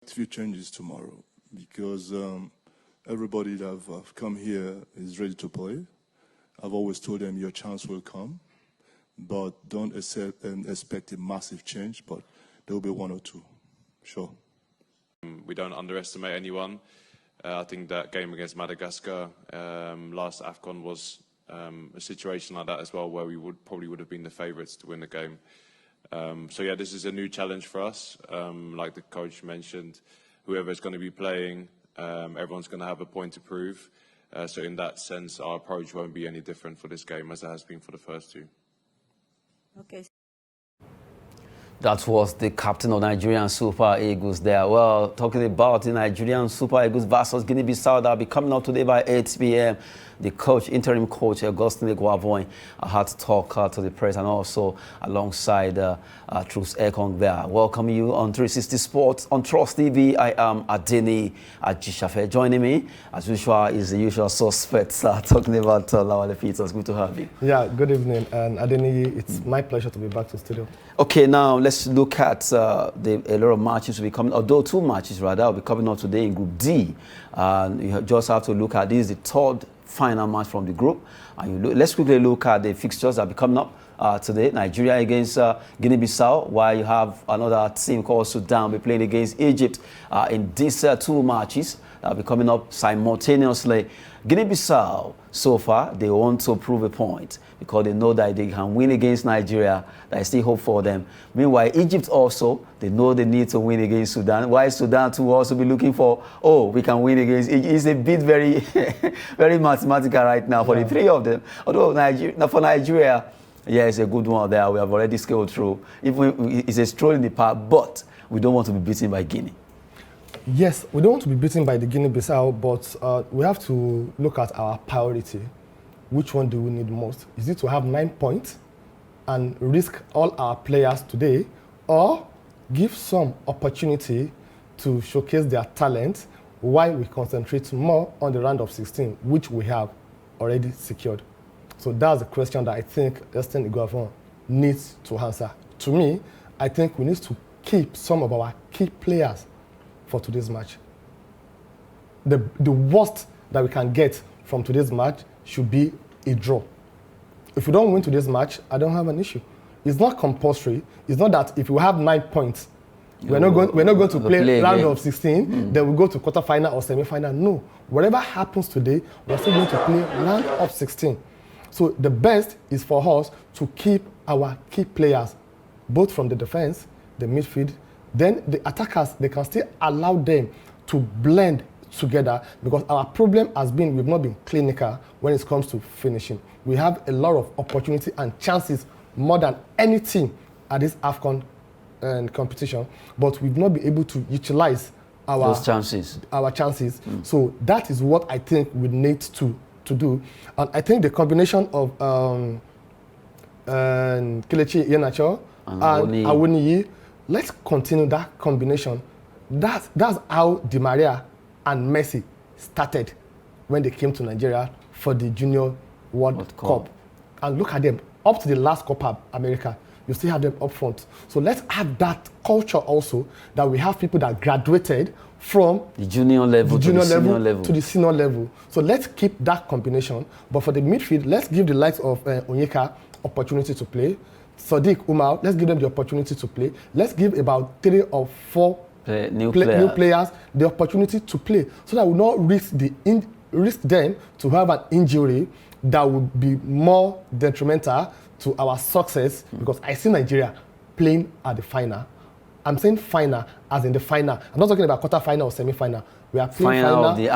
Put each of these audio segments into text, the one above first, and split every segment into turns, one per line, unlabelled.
few changes tomorrow because everybody that have come here is ready to play. I've always told them your chance will come, but don't expect a massive change, but there will be one or two, sure.
We don't underestimate anyone. I think that game against Madagascar last AFCON was a situation like that as well, where we probably would have been the favourites to win the game. So yeah, this is a new challenge for us. Like the coach mentioned, whoever's going to be playing, everyone's going to have a point to prove. So in that sense, our approach won't be any different for this game as it has been for the first two.
Okay.
That was the captain of Nigerian Super Eagles there. Well, talking about the Nigerian Super Eagles versus Guinea-Bissau, that will be coming up today by 8 p.m. The coach, interim coach, Augustine Guavoin, had to talk to the press and also alongside Truce Ekong there. Welcome you on 360 Sports on Trust TV. I am Adeni Ajishafe. Joining me, as usual, is the usual suspects talking about Lawale Peters. Good to have you.
Yeah, good evening. And Adeni, it's my pleasure to be back to the studio.
Okay, now let's look at a lot of matches will be coming, although 2 matches rather will be coming up today in Group D. And you just have to look at this, the third final match from the group. And let's quickly look at the fixtures that will be coming up today. Nigeria against Guinea-Bissau, while you have another team called Sudan will be playing against Egypt in these 2 matches that will be coming up simultaneously. Guinea-Bissau, so far, they want to prove a point because they know that they can win against Nigeria. There is still hope for them. Meanwhile, Egypt also, they know they need to win against Sudan. Why Sudan too also be looking for, we can win against Egypt. It's a bit very, very mathematical right now for the 3 of them. Although for Nigeria, yeah, it's a good one there. We have already scaled through. Even it's a stroll in the park, but we don't want to be beaten by Guinea.
Yes, we don't want to be beaten by the Guinea-Bissau, but we have to look at our priority. Which one do we need most? Is it to have 9 points and risk all our players today, or give some opportunity to showcase their talent while we concentrate more on the round of 16, which we have already secured? So that's the question that I think Augustine Guavoin needs to answer. To me, I think we need to keep some of our key players for today's match. The worst that we can get from today's match should be a draw. If we don't win today's match, I don't have an issue. It's not compulsory. It's not that if we have 9 points, we're not going to play round of 16, then we go to quarterfinal or semi-final. No. Whatever happens today, we're still going to play round of 16. So the best is for us to keep our key players, both from the defense, the midfield, then the attackers, they can still allow them to blend together, because our problem has been we've not been clinical when it comes to finishing. We have a lot of opportunity and chances more than any team at this AFCON competition, but we've not been able to utilize
those chances.
So that is what I think we need to do. And I think the combination of Kelechi Iheanacho and Awoniyi, let's continue that combination. That's how Di Maria and Messi started when they came to Nigeria for the Junior World Cup. And look at them, up to the last Copa America, you still have them up front. So let's have that culture also, that we have people that graduated from
the junior level to the senior level.
So let's keep that combination. But for the midfield, let's give the likes of Onyeka opportunity to play. Sadiq Umar, let's give them the opportunity to play. Let's give about 3 or 4 new players the opportunity to play, so that we will not risk them to have an injury that would be more detrimental to our success. Because I see Nigeria playing at the final. I'm saying final as in the final. I'm not talking about quarter-final or semi-final. We are playing final
of the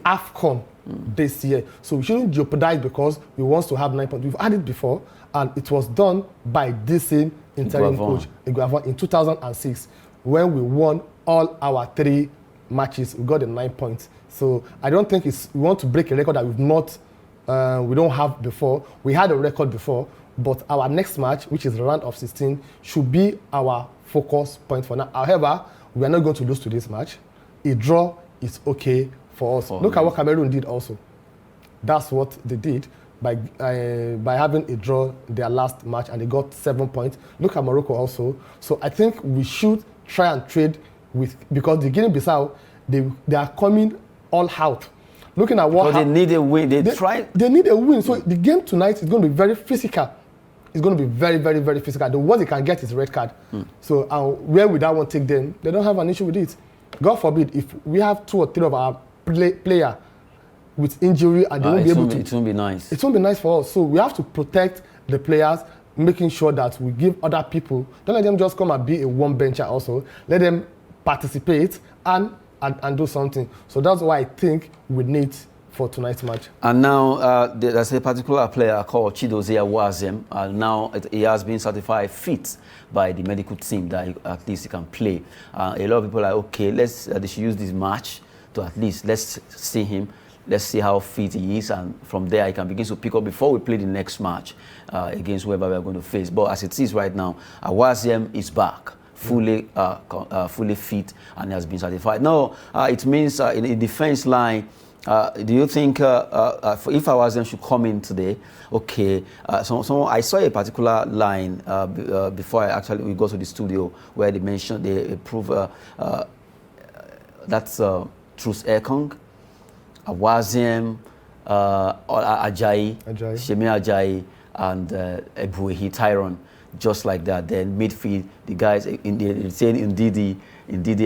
AFCON this year. So we shouldn't jeopardize because we want to have 9 points. We've had it before, and it was done by this same interim coach, Guavoin, in 2006, when we won all our 3 matches. We got the 9 points. So I don't think we want to break a record that we don't have before. We had a record before, but our next match, which is the round of 16, should be our focus point for now. However, we are not going to lose to this match. A draw is okay for us. Look at what Cameroon did also. That's what they did by having a draw their last match, and they got 7 points. Look at Morocco also. So I think we should try and trade because the Guinea-Bissau, they are coming all out. Looking at what
they need a win. They
need a win. So the game tonight is going to be very physical. It's going to be very, very, very physical. The worst they can get is a red card. So where would that one take them? They don't have an issue with it. God forbid, if we have 2 or 3 of our player with injury and they won't be able to.
It won't be nice.
It won't be nice for us. So we have to protect the players, making sure that we give other people, don't let them just come and be a one bencher also. Let them participate and do something. So that's why I think we need for tonight's match. And
now there's a particular player called Chidozie Awaziem, and now he has been certified fit by the medical team that at least he can play. A lot of people are like, okay, they should use this match to at least, let's see him, let's see how fit he is, and from there he can begin to pick up before we play the next match against whoever we are going to face. But as it is right now, Awaziem is back. Fully fit, and has been certified. Now, it means in the defense line, do you think if Awaziem should come in today, okay, so I saw a particular line before we go to the studio where they mentioned, they prove that's Truce Ekong, Awaziem, Ajayi, Shemi Ajayi, and Ebuehi Tyron. Just like that. Then midfield, the guys in the Ndidi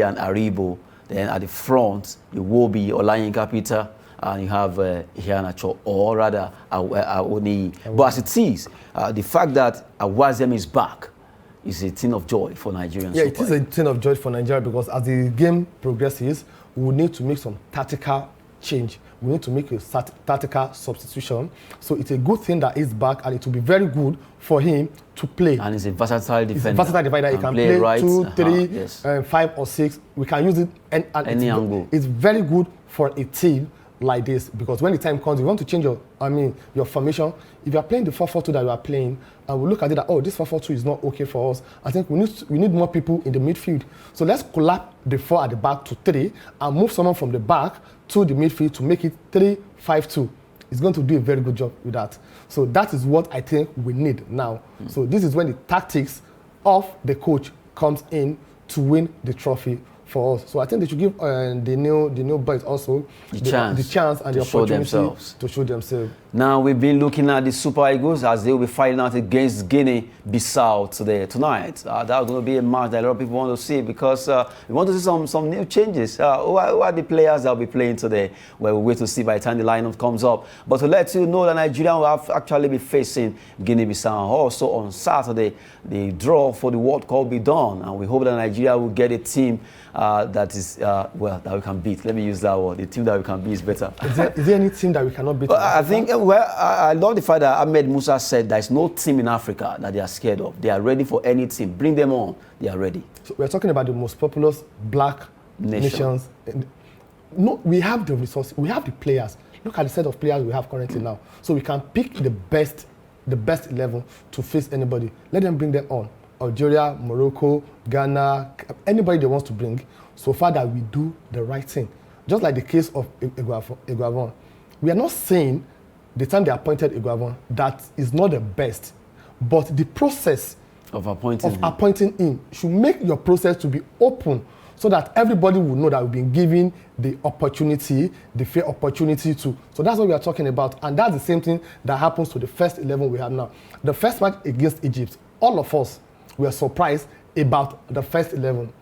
and Aribo. Then at the front, it will be Olayinka Peter, and you have Iheanacho, or rather Awoni. But as it is, the fact that Awaziem is back is a thing of joy for Nigerians.
Yeah, it is a thing of joy for Nigeria, because as the game progresses, we need to make some tactical change. We need to make a tactical substitution. So it's a good thing that he's back, and it will be very good for him to play.
And he's a versatile defender.
He's a versatile defender. He can play right, 2, 3,
yes.
5 or 6. We can use it
any angle.
It's very good for a team like this, because when the time comes, you want to change your formation. If you are playing the 4-4-2 that you are playing, and we look at it that, oh, this 4-4-2 is not okay for us, I think we need more people in the midfield. So let's collapse the 4 at the back to 3 and move someone from the back to the midfield to make it 3-5-2. It's going to do a very good job with that. So that is what I think we need now. So this is when the tactics of the coach comes in to win the trophy for us. So I think they should give the new boys also the chance and the opportunity to show themselves.
Now we've been looking at the Super Eagles as they will be fighting out against Guinea-Bissau tonight. That's going to be a match that a lot of people want to see, because we want to see some new changes. Who are the players that will be playing today? Well, we'll wait to see by the time the lineup comes up. But to let you know that Nigeria will actually be facing Guinea-Bissau. Also on Saturday, the draw for the World Cup will be done, and we hope that Nigeria will get a team that is that we can beat. Let me use that word. The team that we can beat is better.
Is there any team that we cannot beat?
I think. Well, I love the fact that Ahmed Musa said there is no team in Africa that they are scared of. They are ready for any team. Bring them on. They are ready.
So we're talking about the most populous black nations. No, we have the resources. We have the players. Look at the set of players we have currently now. So we can pick the best 11 to face anybody. Let them bring them on. Algeria, Morocco, Ghana, anybody they want to bring, so far that we do the right thing. Just like the case of Iguavon. We are not saying the time they appointed Iguavon that is not the best, but the process
of appointing
him should make your process to be open, so that everybody will know that we've been given the opportunity, the fair opportunity to. So that's what we are talking about, and that's the same thing that happens to the first 11 we have now. The first match against Egypt, all of us were surprised about the first 11.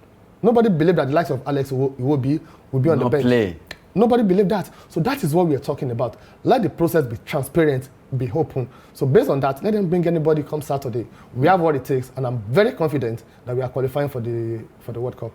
Nobody believed that the likes of Alex Iwobi would be on the bench. Nobody believed that. So that is what we are talking about. Let the process be transparent, be open. So based on that, let them bring anybody come Saturday. We have what it takes, and I'm very confident that we are qualifying for the World Cup.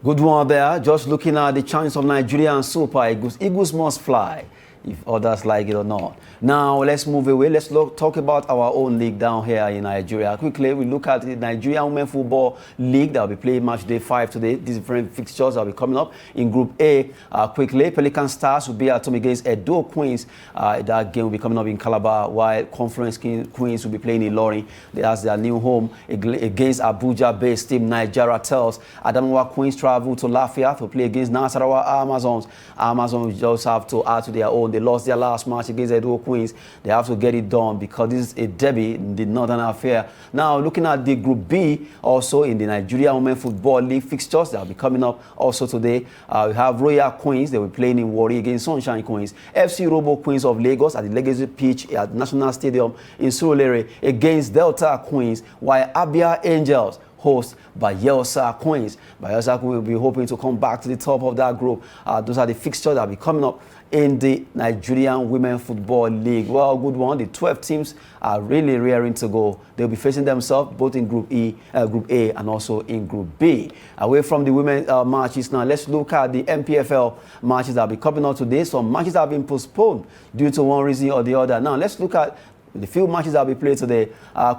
Good one there. Just looking at the chance of Nigeria and Super Eagles. Eagles must fly, if others like it or not. Now, let's move away. Let's talk about our own league down here in Nigeria. Quickly, we look at the Nigerian Women Football League that will be playing match day 5 today. These different fixtures that will be coming up in Group A. Quickly, Pelican Stars will be at home against Edo Queens. That game will be coming up in Calabar, while Conference Queens will be playing in Ilorin. That's their new home against Abuja-based team Nigeria Tells. Adamawa Queens travel to Lafayette to play against Nasarawa Amazons. Amazons will just have to add to their own. They lost their last match against Edo Queens. They have to get it done because this is a derby in the Northern Affair. Now, looking at the Group B, also in the Nigeria Women Football League fixtures that will be coming up also today. We have Royal Queens. They will be playing in Warri against Sunshine Queens. FC Robo Queens of Lagos at the Legacy Pitch at National Stadium in Surulere against Delta Queens, while Abia Angels host Bayelsa Queens. Bayelsa Queens will be hoping to come back to the top of that group. Those are the fixtures that will be coming up in the Nigerian Women Football League. Well, good one. The 12 teams are really raring to go. They'll be facing themselves both in Group Group A, and also in Group B. Away from the women matches now, let's look at the NPFL matches that will be coming up today. Some matches have been postponed due to one reason or the other. Now, let's look at the few matches that will be played today.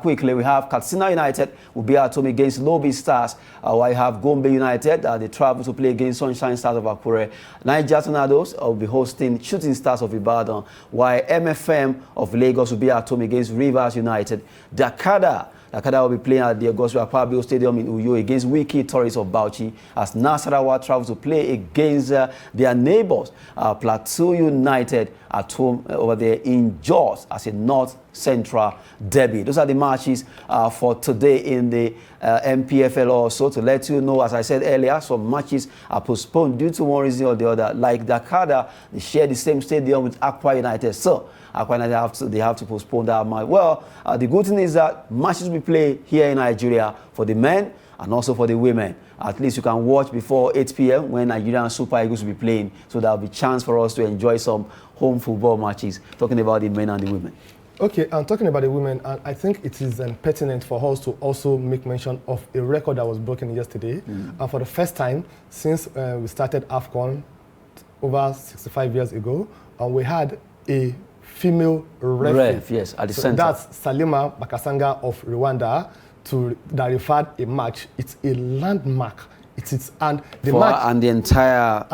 Quickly, we have Katsina United will be at home against Lobby Stars. While you have Gombe United, they travel to play against Sunshine Stars of Akure. Niger Tornadoes will be hosting Shooting Stars of Ibadan, while MFM of Lagos will be at home against Rivers United. Dakada will be playing at the Augusta Pabio Stadium in Uyo against Wiki Tourists of Bauchi, as Nasarawa travels to play against their neighbors, Plateau United, at home over there in Jos as a North Central derby. Those are the matches for today in the NPFL. Also, to let you know, as I said earlier, some matches are postponed due to one reason or the other. Like Dakada, they share the same stadium with Akwa United, so Akwa United have to postpone that match. Well, the good thing is that matches will be played here in Nigeria for the men and also for the women. At least you can watch before 8 p.m. when Nigerian Super Eagles will be playing. So there will be a chance for us to enjoy some home football matches, talking about the men and the women.
Okay, I'm talking about the women, and I think it is pertinent for us to also make mention of a record that was broken yesterday. And for the first time since we started AFCON over 65 years ago, we had a female ref,
yes, at the
so
center.
That's Salima Bakasanga of Rwanda, that referred a match. It's a landmark. And the match
and the entire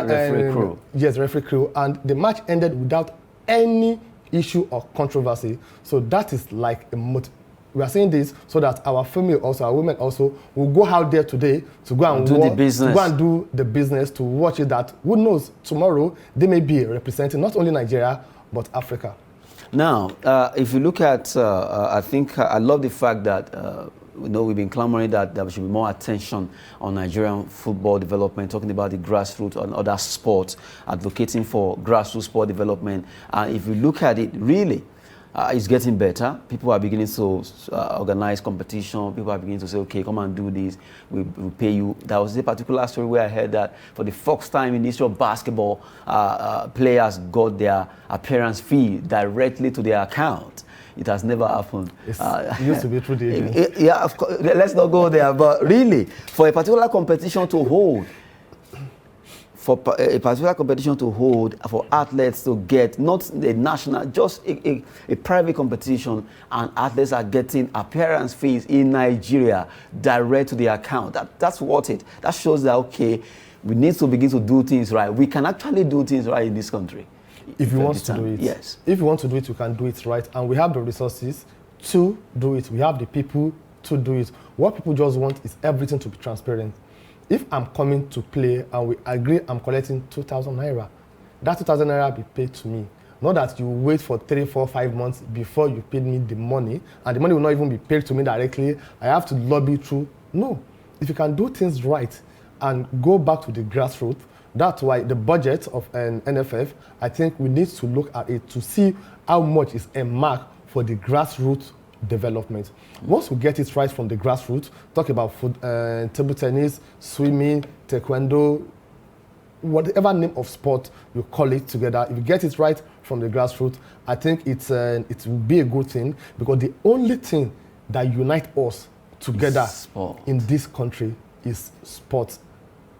referee crew.
Yes, referee crew, and the match ended without any issue or controversy. So that is like we are saying this so that our women also will go out there today to go and
do the business.
To go and do the business, to watch it. That who knows, tomorrow they may be representing not only Nigeria but Africa.
Now, if you look at, I think I love the fact that we've been clamoring that there should be more attention on Nigerian football development, talking about the grassroots and other sports, advocating for grassroots sport development. And if you look at it, really, it's getting better. People are beginning to organize competition. People are beginning to say, okay, come and do this. We pay you. There was a particular story where I heard that for the first time in the history of basketball, players got their appearance fee directly to their account. It has never happened.
It used to be through the agent.
Yeah, of course. Let's not go there. But really, for a particular competition to hold, for athletes to get, not a national, just a private competition, and athletes are getting appearance fees in Nigeria direct to their account. That's worth it. That shows that, okay, we need to begin to do things right. We can actually do things right in this country.
If you want to do it.
Yes.
If you want to do it, you can do it right. And we have the resources to do it. We have the people to do it. What people just want is everything to be transparent. If I'm coming to play and we agree I'm collecting 2,000 naira, that 2,000 naira be paid to me. Not that you wait for 3, 4, 5 months before you pay me the money, and the money will not even be paid to me directly. I have to lobby through. No. If you can do things right and go back to the grassroots, that's why the budget of an NFF, I think we need to look at it to see how much is a mark for the grassroots development. Once we get it right from the grassroots, talk about table tennis, swimming, taekwondo, whatever name of sport you call it together, if you get it right from the grassroots, I think it will be a good thing, because the only thing that unites us together in this country is sport.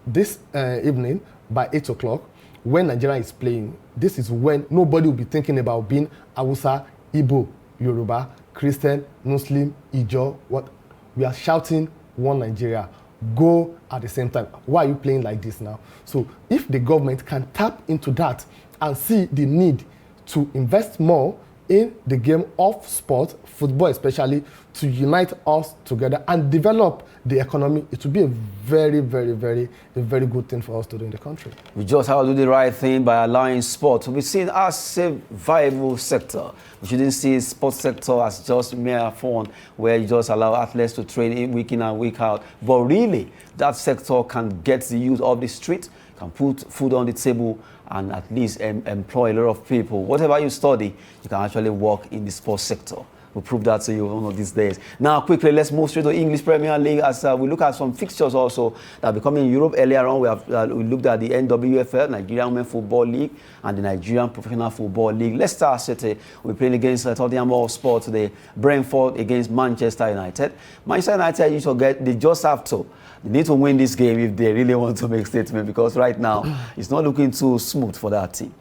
This evening, by 8 o'clock, when Nigeria is playing, this is when nobody will be thinking about being Hausa, Igbo, Yoruba, Christian, Muslim, Ijaw. What we are shouting, one Nigeria, go at the same time. Why are you playing like this now? So if the government can tap into that and see the need to invest more in the game of sport, football especially, to unite us together and develop the economy. It would be a very, very, very good thing for us to do in the country.
We just have to do the right thing by allowing sport to be seen as a viable sector. We shouldn't see sports sector as just mere fun where you just allow athletes to train week in and week out. But really, that sector can get the youth off the street, can put food on the table, and at least employ a lot of people. Whatever you study, you can actually work in the sports sector. We'll prove that to you one of these days. Now, quickly, let's move straight to English Premier League as we look at some fixtures also that are becoming in Europe. Earlier on, we looked at the NWFL, Nigerian Women Football League, and the Nigerian Professional Football League. Leicester City will be playing against Tottenham Hotspur today. Brentford against Manchester United. Manchester United, they just have to. They need to win this game if they really want to make a statement, because right now, it's not looking too smooth for that team.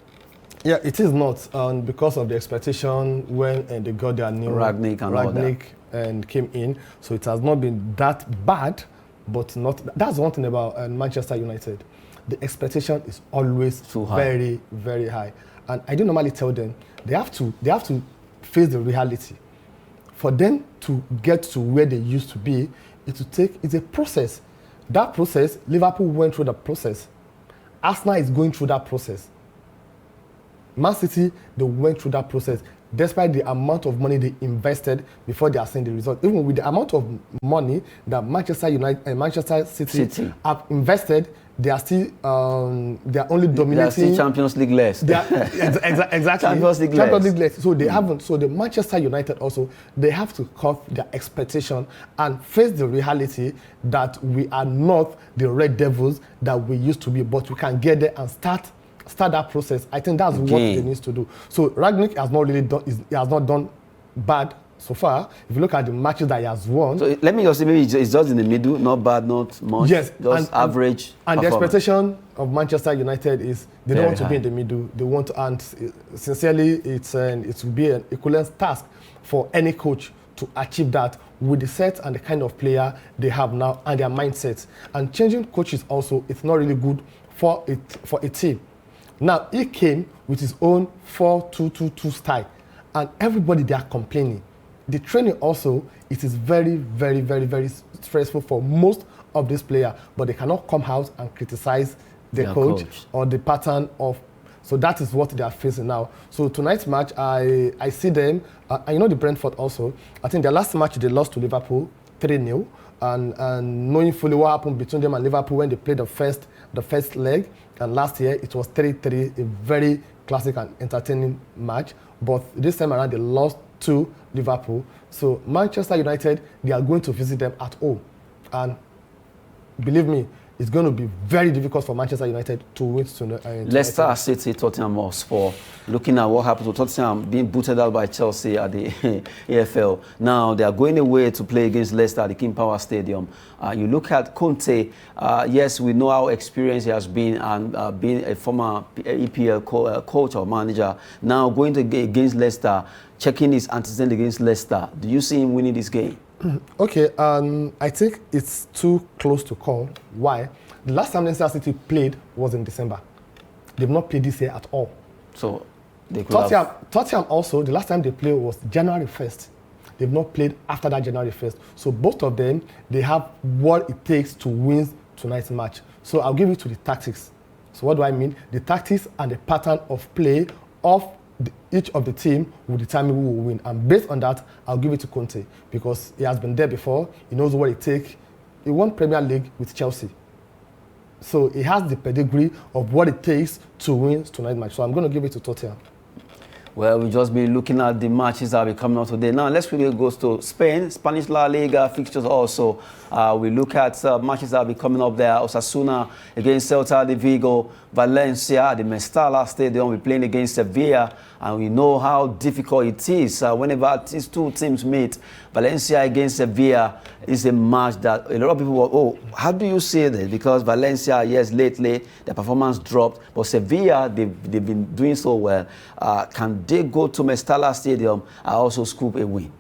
Yeah, it is not, because of the expectation when they got their new Ragnick and came in. So it has not been that bad, but not. That's one thing about Manchester United. The expectation is always
too high.
Very, very high. And I do normally tell them they have to face the reality. For them to get to where they used to be, it's a process. That process, Liverpool went through the process. Arsenal is going through that process. Man City, they went through that process despite the amount of money they invested before they are seeing the result. Even with the amount of money that Manchester United and Manchester City have invested, they are still they are only dominating.
They are still Champions League less.
Exactly.
Champions League
less. So they haven't. So the Manchester United also, they have to cut their expectation and face the reality that we are not the Red Devils that we used to be, but we can get there and start that process. I think that's what they need to do. So Ragnick has not really done. He has not done bad so far. If you look at the matches that he has won,
so let me just say maybe it's just in the middle, not bad, not much.
Yes,
just average.
And the expectation of Manchester United is they don't want to
high.
be in the middle. They want to, and sincerely, it will be an equivalent task for any coach to achieve that with the set and the kind of player they have now and their mindset. And changing coaches also, it's not really good for a team. Now, he came with his own 4-2-2-2 style, and everybody, they are complaining. The training also, it is very, very, very, very stressful for most of these players, but they cannot come out and criticize the coach or the pattern of. So that is what they are facing now. So tonight's match, I see them, and you know the Brentford also. I think their last match, they lost to Liverpool 3-0, and knowing fully what happened between them and Liverpool when they played the first leg, and last year it was 3-3, a very classic and entertaining match. But this time around, they lost to Liverpool. So Manchester United, they are going to visit them at home. And believe me, it's going to be very difficult for Manchester United to win tonight.
Leicester City, Tottenham Hotspur. Looking at what happened to Tottenham being booted out by Chelsea at the AFL. Now they are going away to play against Leicester at the King Power Stadium. You look at Conte. Yes, we know how experienced he has been and being a former EPL coach or manager. Now going to against Leicester, checking his antecedents against Leicester. Do you see him winning this game?
Okay, I think it's too close to call. Why? The last time Leicester City played was in December. They've not played this year at all.
So they could
Tottenham also, the last time they played was January 1st. They've not played after that January 1st. So both of them, they have what it takes to win tonight's match. So I'll give it to the tactics. So what do I mean? The tactics and the pattern of play of each of the team will determine who will win. And based on that, I'll give it to Conte because he has been there before. He knows what it takes. He won Premier League with Chelsea. So he has the pedigree of what it takes to win tonight's match. So I'm going to give it to Tottenham.
Well, we'll just be looking at the matches that will be coming out today. Now, let's really go to Spain, Spanish La Liga fixtures also. We look at matches that will be coming up there. Osasuna against Celta de Vigo, Valencia at the Mestalla Stadium. We're playing against Sevilla, and we know how difficult it is whenever these two teams meet. Valencia against Sevilla is a match that a lot of people will, how do you see this? Because Valencia, yes, lately, their performance dropped, but Sevilla, they've been doing so well. Can they go to Mestalla Stadium and also scoop a win?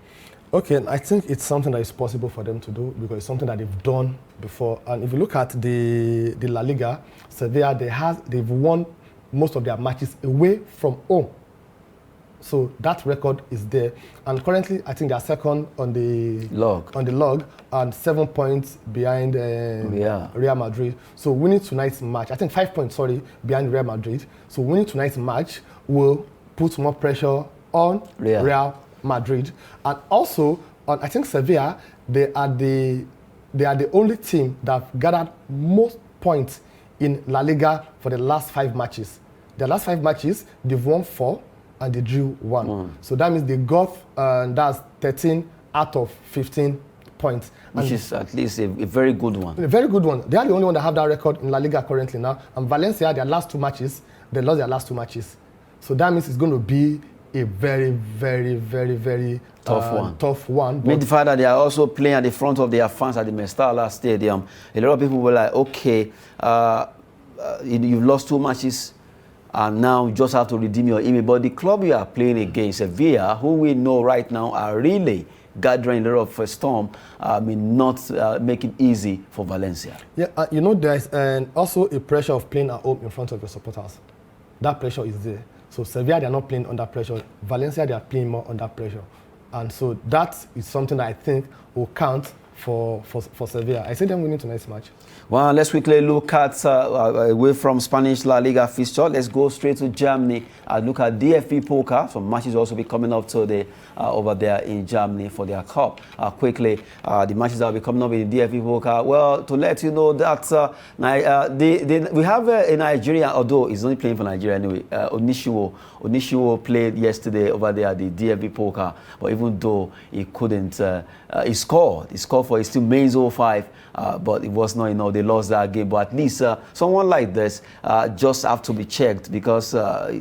Okay, I think it's something that is possible for them to do because it's something that they've done before. And if you look at the La Liga, Sevilla, they've won most of their matches away from home. So that record is there. And currently, I think they are second on the log and 7 points behind Real Madrid. So winning tonight's match, I think 5 points, behind Real Madrid. So winning tonight's match will put more pressure on Real Madrid. And also, I think Sevilla, they are the only team that have gathered most points in La Liga for the last 5 matches. The last 5 matches, they've won 4 and they drew 1. So that means they got, that's 13 out of 15 points.
Which is at least a very good one.
A very good one. They are the only one that have that record in La Liga currently now. And Valencia, their last 2 matches, they lost their last 2 matches. So that means it's going to be a very, very, very, very tough one.
But the fact that they are also playing at the front of their fans at the Mestalla Stadium, a lot of people were like, okay, you've lost 2 matches, and now you just have to redeem your image. But the club you are playing against, Sevilla, who we know right now are really gathering a lot of storm, not make it easy for Valencia.
Yeah, there's also a pressure of playing at home in front of your supporters. That pressure is there. So Sevilla, they are not playing under pressure. Valencia, they are playing more under pressure. And so that is something that I think will count for Sevilla. I see them winning tonight's match.
Well, let's quickly look at, away from Spanish La Liga fixture, let's go straight to Germany and look at DFB Pokal. Some matches also be coming up today over there in Germany for their cup. Quickly, the matches that will be coming up in the DFB Pokal. Well, to let you know that we have a Nigerian, although he's only playing for Nigeria anyway, Onishiwo played yesterday over there at the DFB Pokal, but even though he couldn't, he scored for his team, Mainz 05, but it was not enough. They lost that game. But at least someone like this just have to be checked, because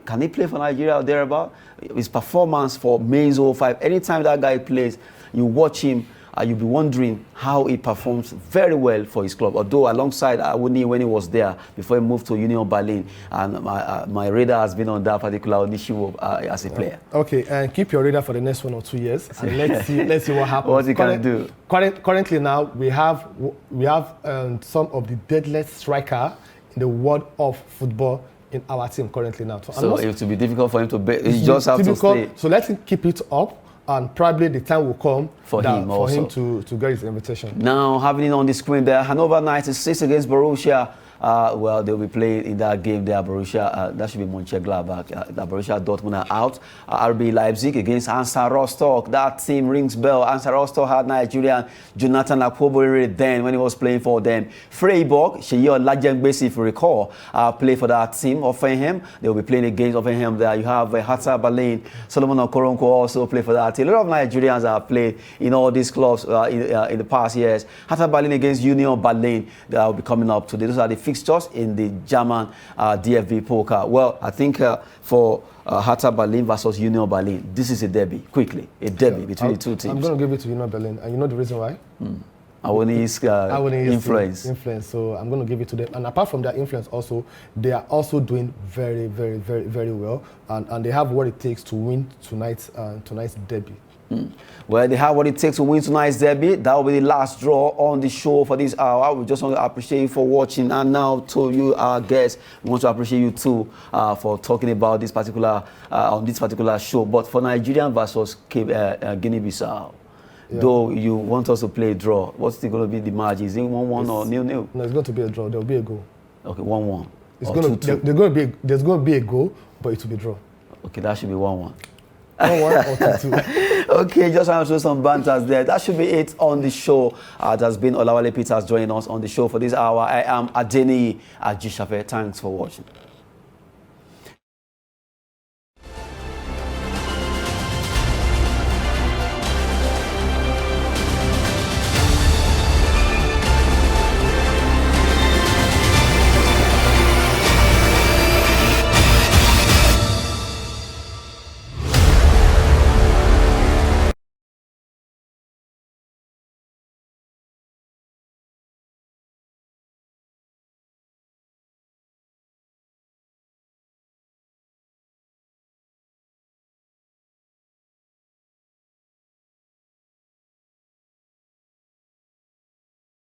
can he play for Nigeria or thereabout? His performance for Mainz 05, anytime that guy plays, you watch him, you'll be wondering how he performs very well for his club. Although alongside Awuni when he was there before he moved to Union Berlin, and my radar has been on that particular Onishiwo as a player. Okay,
and keep your radar for the next 1 or 2 years, and let's see what happens.
What he can do.
Currently now we have some of the deadliest striker in the world of football in our team currently now.
So it will be difficult for him to he just have to stay.
So let him keep it up. And probably the time will come for him to get his invitation.
Now, having it on the screen there, Hannover 96 against Borussia. Well, they'll be playing in that game there. Borussia, that should be Mönchengladbach. Borussia Dortmund are out. RB Leipzig against Hansa Rostock. That team rings bell. Hansa Rostock had Nigerian Jonathan Akpobore then when he was playing for them. Freiburg, Sheyi Olajengbesi, if you recall, play for that team. Offenheim, they'll be playing against Offenheim there. You have Hertha Berlin. Solomon Okoronko also play for that team. A lot of Nigerians have played in all these clubs in the past years. Hertha Berlin against Union Berlin, that will be coming up today. Those are the fixtures in the German DFB Pokal. Well, I think for Hertha Berlin versus Union Berlin, this is a derby, quickly, a derby between the two teams.
I'm going to give it to Union Berlin, and you know the reason why?
Awoni's influence.
So I'm going to give it to them. And apart from their influence also, they are also doing very, very, very, very well, and they have what it takes to win tonight's derby.
Well, they have what it takes to win tonight's derby. That will be the last draw on the show for this hour. We just want to appreciate you for watching. And now to you, our guests, we want to appreciate you too for talking about this particular on this particular show. But for Nigerian versus Guinea-Bissau, though you want us to play a draw, what's going to be the margin? Is it 1-1 or 0-0?
No, it's going to be a draw. There will be a goal.
Okay, 1-1.
There's going to be a goal, but it will be a draw.
Okay, that should be 1-1.
1-1 or 2-2.
Okay, just want to show some banters there. That should be it on the show. There's been Olawale Peters joining us on the show for this hour. I am Adeni Ajishafe. Thanks for watching.